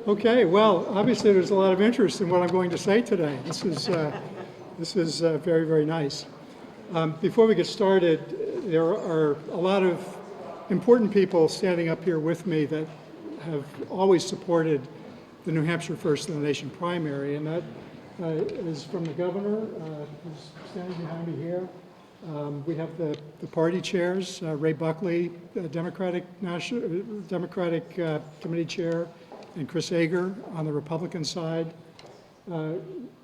Okay, well, obviously there's a lot of interest in what I'm going to say today. This is very, very nice. Before we get started, there are a lot of important people standing up here with me that have always supported the New Hampshire First in the Nation primary, and that is from the governor, who's standing behind me here. We have the party chairs, Ray Buckley, Democratic Committee Chair, and Chris Ager on the Republican side.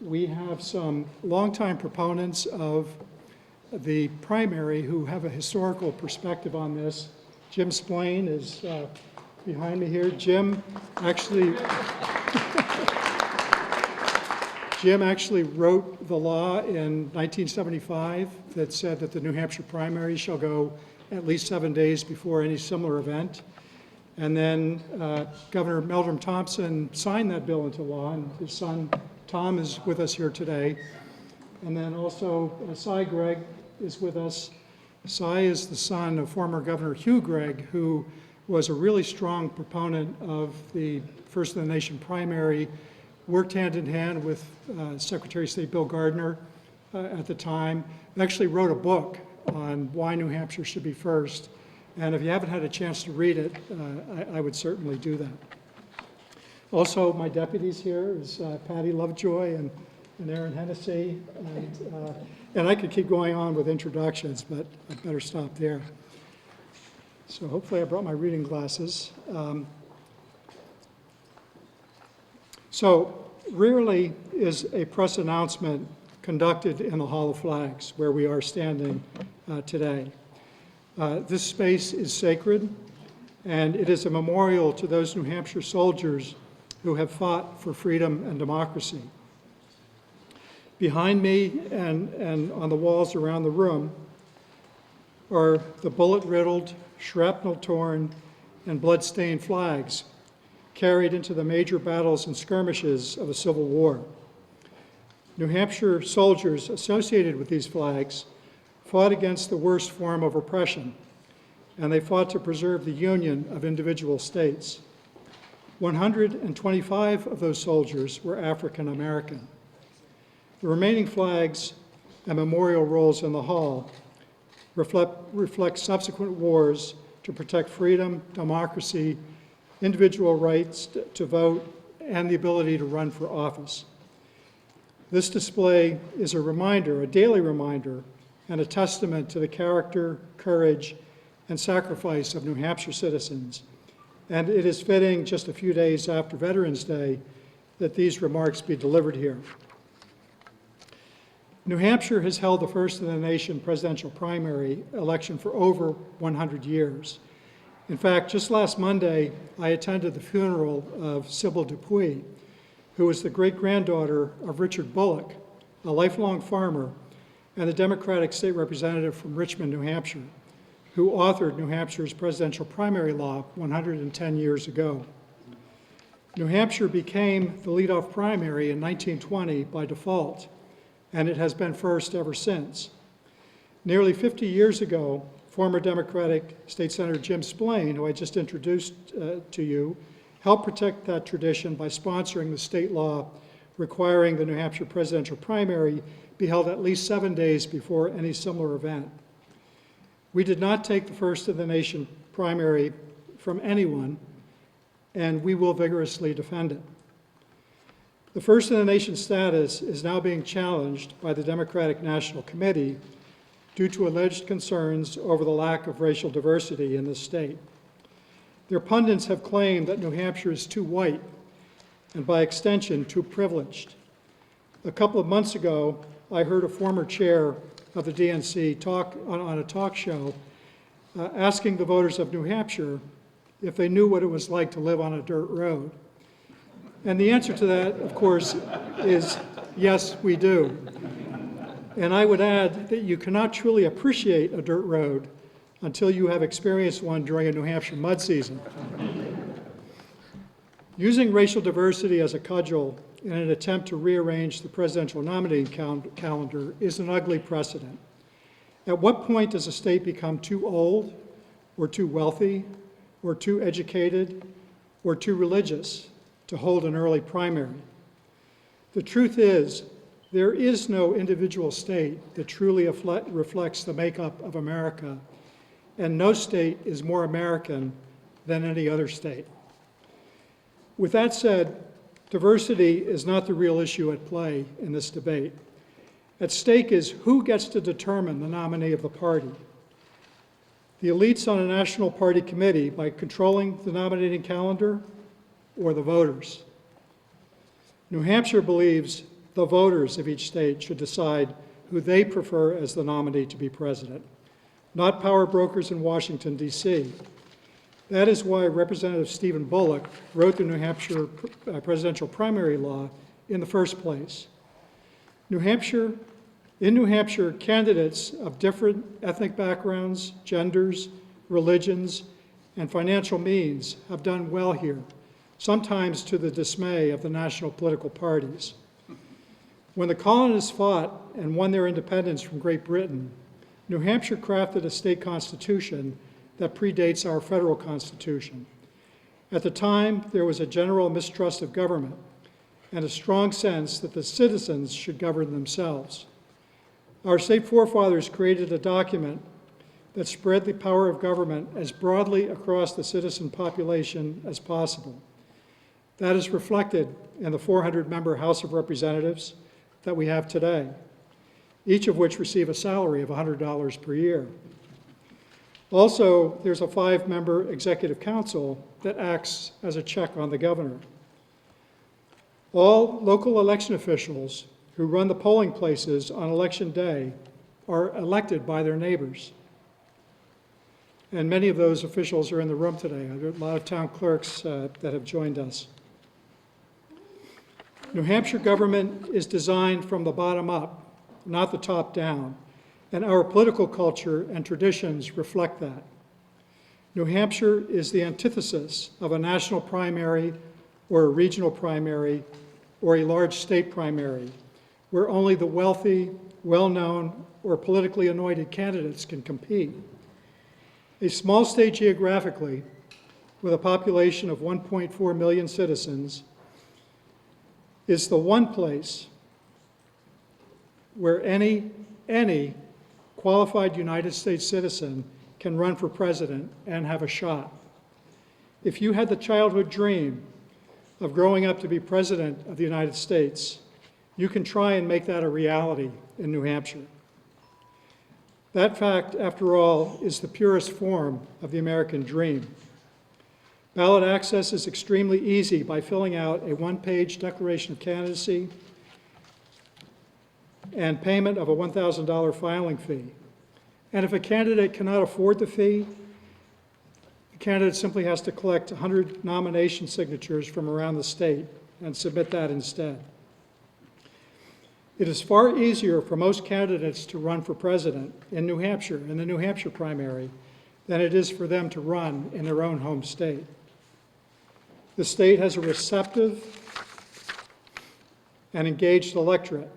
We have some longtime proponents of the primary who have a historical perspective on this. Jim Splain is behind me here. Jim actually wrote the law in 1975 that said that the New Hampshire primary shall go at least 7 days before any similar event. And then Governor Meldrum Thompson signed that bill into law, and his son Tom is with us here today. And then also Cy Gregg is with us. Cy is the son of former Governor Hugh Gregg, who was a really strong proponent of the First in the Nation primary, worked hand in hand with Secretary of State Bill Gardner at the time, and actually wrote a book on why New Hampshire should be first. And if you haven't had a chance to read it, I would certainly do that. Also, my deputies here is Patty Lovejoy and Aaron Hennessy. And I could keep going on with introductions, but I better stop there. So hopefully I brought my reading glasses. So rarely is a press announcement conducted in the Hall of Flags, where we are standing today. This space is sacred, and it is a memorial to those New Hampshire soldiers who have fought for freedom and democracy. Behind me and on the walls around the room are the bullet-riddled, shrapnel-torn, and blood-stained flags carried into the major battles and skirmishes of the Civil War. New Hampshire soldiers associated with these flags fought against the worst form of oppression, and they fought to preserve the union of individual states. 125 of those soldiers were African American. The remaining flags and memorial rolls in the hall reflect subsequent wars to protect freedom, democracy, individual rights to vote, and the ability to run for office. This display is a reminder, a daily reminder, and a testament to the character, courage, and sacrifice of New Hampshire citizens. And it is fitting, just a few days after Veterans Day, that these remarks be delivered here. New Hampshire has held the First in the Nation presidential primary election for over 100 years. In fact, just last Monday, I attended the funeral of Sybil Dupuy, who was the great-granddaughter of Richard Bullock, a lifelong farmer and a Democratic state representative from Richmond, New Hampshire, who authored New Hampshire's presidential primary law 110 years ago. New Hampshire became the leadoff primary in 1920 by default, and it has been first ever since. Nearly 50 years ago, former Democratic State Senator Jim Splain, who I just introduced to you, helped protect that tradition by sponsoring the state law requiring the New Hampshire presidential primary be held at least 7 days before any similar event. We did not take the First in the Nation primary from anyone, and we will vigorously defend it. The First in the Nation status is now being challenged by the Democratic National Committee due to alleged concerns over the lack of racial diversity in this state. Their pundits have claimed that New Hampshire is too white, and by extension, too privileged. A couple of months ago, I heard a former chair of the DNC talk on a talk show asking the voters of New Hampshire if they knew what it was like to live on a dirt road. And the answer to that, of course, is yes, we do. And I would add that you cannot truly appreciate a dirt road until you have experienced one during a New Hampshire mud season. Using racial diversity as a cudgel in an attempt to rearrange the presidential nominating calendar is an ugly precedent. At what point does a state become too old, or too wealthy, or too educated, or too religious to hold an early primary. The truth is, there is no individual state that truly reflects the makeup of America, and no state is more American than any other state. With that said, diversity is not the real issue at play in this debate. At stake is who gets to determine the nominee of the party. The elites on a national party committee by controlling the nominating calendar, or the voters. New Hampshire believes the voters of each state should decide who they prefer as the nominee to be president, not power brokers in Washington, D.C. That is why Representative Stephen Bullock wrote the New Hampshire presidential primary law in the first place. In New Hampshire, candidates of different ethnic backgrounds, genders, religions, and financial means have done well here, sometimes to the dismay of the national political parties. When the colonists fought and won their independence from Great Britain, New Hampshire crafted a state constitution that predates our federal constitution. At the time, there was a general mistrust of government and a strong sense that the citizens should govern themselves. Our state forefathers created a document that spread the power of government as broadly across the citizen population as possible. That is reflected in the 400-member House of Representatives that we have today, each of which receive a salary of $100 per year. Also, there's a 5-member executive council that acts as a check on the governor. All local election officials who run the polling places on election day are elected by their neighbors. And many of those officials are in the room today. There are a lot of town clerks that have joined us. New Hampshire government is designed from the bottom up, not the top down, and our political culture and traditions reflect that. New Hampshire is the antithesis of a national primary or a regional primary or a large state primary, where only the wealthy, well-known, or politically anointed candidates can compete. A small state geographically, with a population of 1.4 million citizens, is the one place where any qualified United States citizen can run for president and have a shot. If you had the childhood dream of growing up to be president of the United States, you can try and make that a reality in New Hampshire. That fact, after all, is the purest form of the American dream. Ballot access is extremely easy by filling out a one-page declaration of candidacy and payment of a $1,000 filing fee. And if a candidate cannot afford the fee, the candidate simply has to collect 100 nomination signatures from around the state and submit that instead. It is far easier for most candidates to run for president in New Hampshire, in the New Hampshire primary, than it is for them to run in their own home state. The state has a receptive and engaged electorate,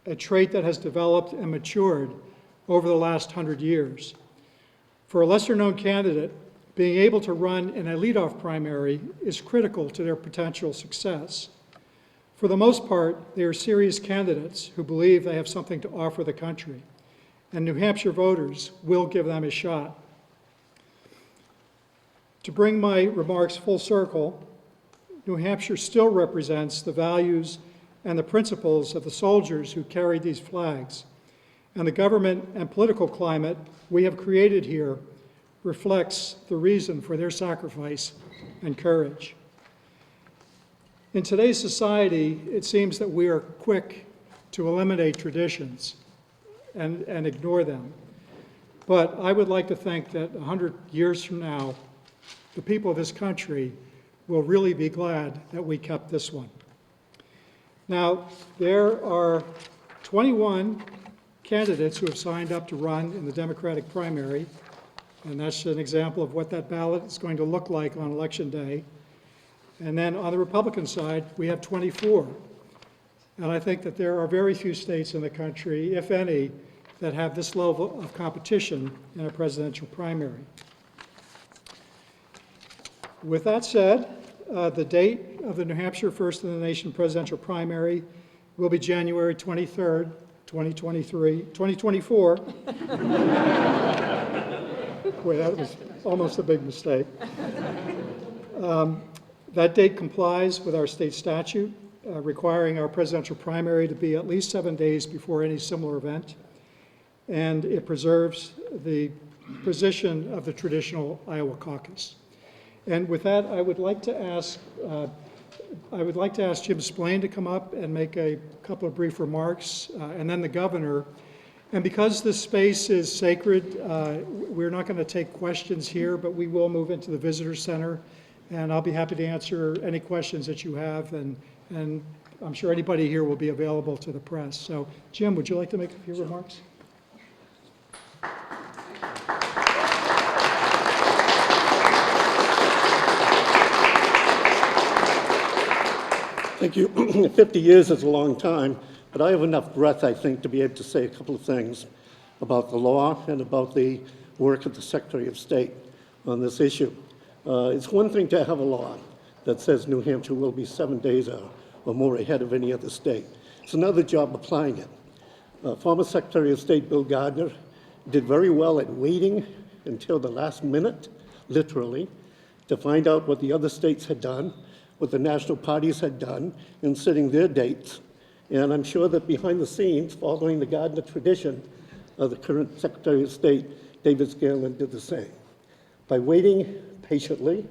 a trait that has developed and matured over the last 100 years. For a lesser-known candidate, being able to run in a leadoff primary is critical to their potential success. For the most part, they are serious candidates who believe they have something to offer the country, and New Hampshire voters will give them a shot. To bring my remarks full circle, New Hampshire still represents the values and the principles of the soldiers who carried these flags, and the government and political climate we have created here reflects the reason for their sacrifice and courage. In today's society, it seems that we are quick to eliminate traditions and ignore them. But I would like to think that 100 years from now, the people of this country will really be glad that we kept this one. Now, there are 21 candidates who have signed up to run in the Democratic primary, and that's an example of what that ballot is going to look like on Election Day. And then on the Republican side, we have 24. And I think that there are very few states in the country, if any, that have this level of competition in a presidential primary. With that said, the date of the New Hampshire First in the Nation presidential primary will be January 23rd, 2024. Boy, that was almost a big mistake. That date complies with our state statute, requiring our presidential primary to be at least 7 days before any similar event, and it preserves the position of the traditional Iowa caucus. And with that, I would like to ask Jim Splain to come up and make a couple of brief remarks, and then the governor. And because this space is sacred, we're not going to take questions here, but we will move into the visitor center, and I'll be happy to answer any questions that you have, and I'm sure anybody here will be available to the press. So, Jim, would you like to make a few remarks? Thank you. 50 years is a long time, but I have enough breath, I think, to be able to say a couple of things about the law and about the work of the Secretary of State on this issue. It's one thing to have a law that says New Hampshire will be 7 days or more ahead of any other state. It's another job applying it. Former Secretary of State Bill Gardner did very well at waiting until the last minute, literally, to find out what the other states had done, what the national parties had done in setting their dates. And I'm sure that behind the scenes, following the Gardner tradition, the current Secretary of State, David Scanlon, did the same. By waiting patiently,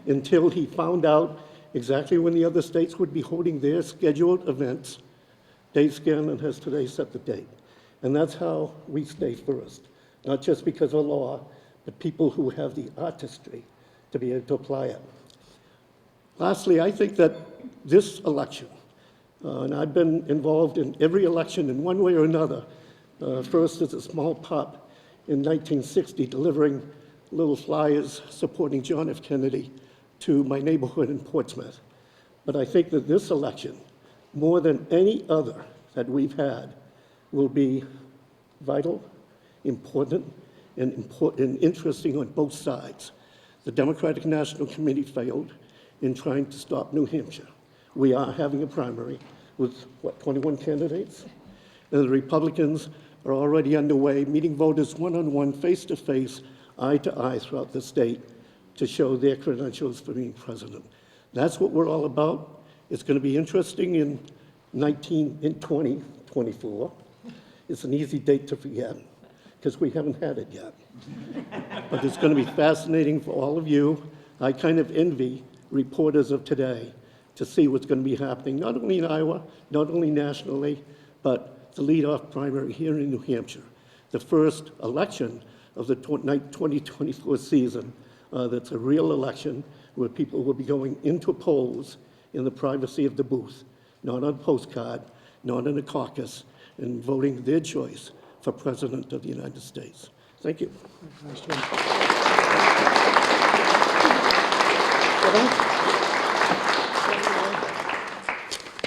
until he found out exactly when the other states would be holding their scheduled events, Dave Scanlon has today set the date. And that's how we stay first, not just because of law, but people who have the artistry to be able to apply it. Lastly, I think that this election, and I've been involved in every election in one way or another, first as a small pup in 1960, delivering little flyers supporting John F. Kennedy to my neighborhood in Portsmouth. But I think that this election, more than any other that we've had, will be vital, important, and interesting on both sides. The Democratic National Committee failed in trying to stop New Hampshire. We are having a primary with, 21 candidates? And the Republicans are already underway, meeting voters one-on-one, face-to-face, eye-to-eye throughout the state to show their credentials for being president. That's what we're all about. It's going to be interesting in 2024. It's an easy date to forget because we haven't had it yet. But it's going to be fascinating for all of you. I kind of envy reporters of today to see what's going to be happening, not only in Iowa, not only nationally, but the lead-off primary here in New Hampshire, the first election of the 2024 season. That's a real election where people will be going into polls in the privacy of the booth, not on a postcard, not in a caucus, and voting their choice for President of the United States. Thank you. Thanks, Jim.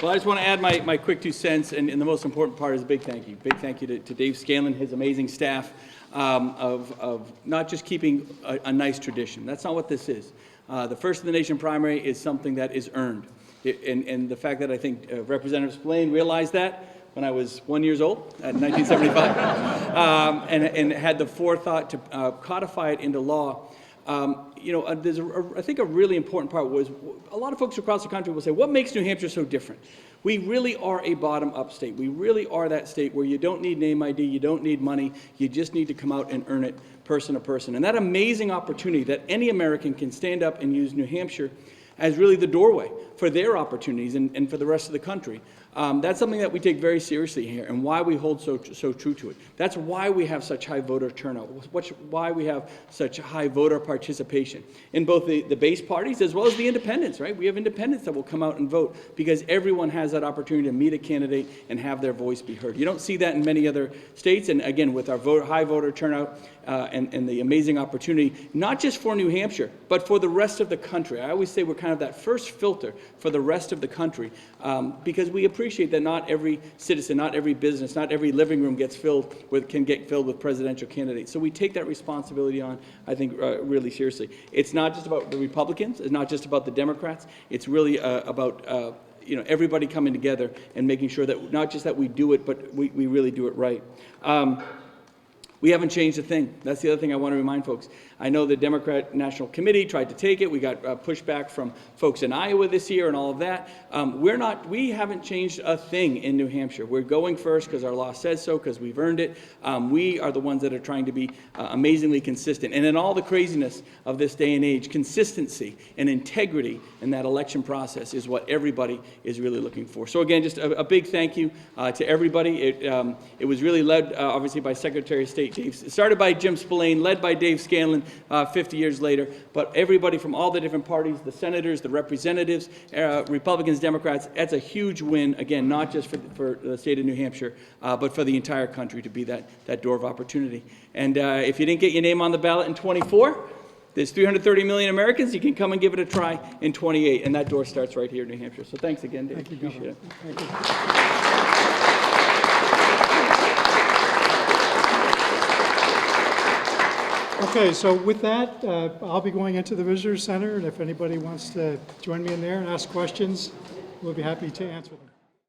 Well, I just want to add my quick 2 cents, and the most important part is a big thank you. Big thank you to Dave Scanlon, his amazing staff, of not just keeping a nice tradition. That's not what this is. The First in the Nation primary is something that is earned. And the fact that I think Representative Splain realized that when I was 1 year old in 1975, and had the forethought to codify it into law. There's I think a really important part was a lot of folks across the country will say, what makes New Hampshire so different? We really are a bottom-up state. We really are that state where you don't need name ID, you don't need money, you just need to come out and earn it person to person. And that amazing opportunity that any American can stand up and use New Hampshire as really the doorway for their opportunities and for the rest of the country. That's something that we take very seriously here and why we hold so true to it. That's why we have such high voter turnout, why we have such high voter participation in both the base parties as well as the independents, right? We have independents that will come out and vote because everyone has that opportunity to meet a candidate and have their voice be heard. You don't see that in many other states, and again, with our high voter turnout and the amazing opportunity, not just for New Hampshire, but for the rest of the country. I always say we're kind of that first filter for the rest of the country because we appreciate appreciate that not every citizen, not every business, not every living room can get filled with presidential candidates. So we take that responsibility on, I think, really seriously. It's not just about the Republicans. It's not just about the Democrats. It's really about everybody coming together and making sure that not just that we do it, but we really do it right. We haven't changed a thing. That's the other thing I want to remind folks. I know the Democrat National Committee tried to take it. We got pushback from folks in Iowa this year and all of that. We haven't changed a thing in New Hampshire. We're going first because our law says so, because we've earned it. We are the ones that are trying to be amazingly consistent. And in all the craziness of this day and age, consistency and integrity in that election process is what everybody is really looking for. So again, just a big thank you to everybody. It was really led, obviously, by Secretary of State Dave. It started by Jim Spillane, led by Dave Scanlon 50 years later. But everybody from all the different parties, the senators, the representatives, Republicans, Democrats, that's a huge win, again, not just for the state of New Hampshire, but for the entire country to be that door of opportunity. And if you didn't get your name on the ballot in 24, there's 330 million Americans. You can come and give it a try in 28, and that door starts right here in New Hampshire. So thanks again, Dave. Thank you, Appreciate Governor. it. Thank you. Okay, so with that, I'll be going into the Visitor Center, and if anybody wants to join me in there and ask questions, we'll be happy to answer them.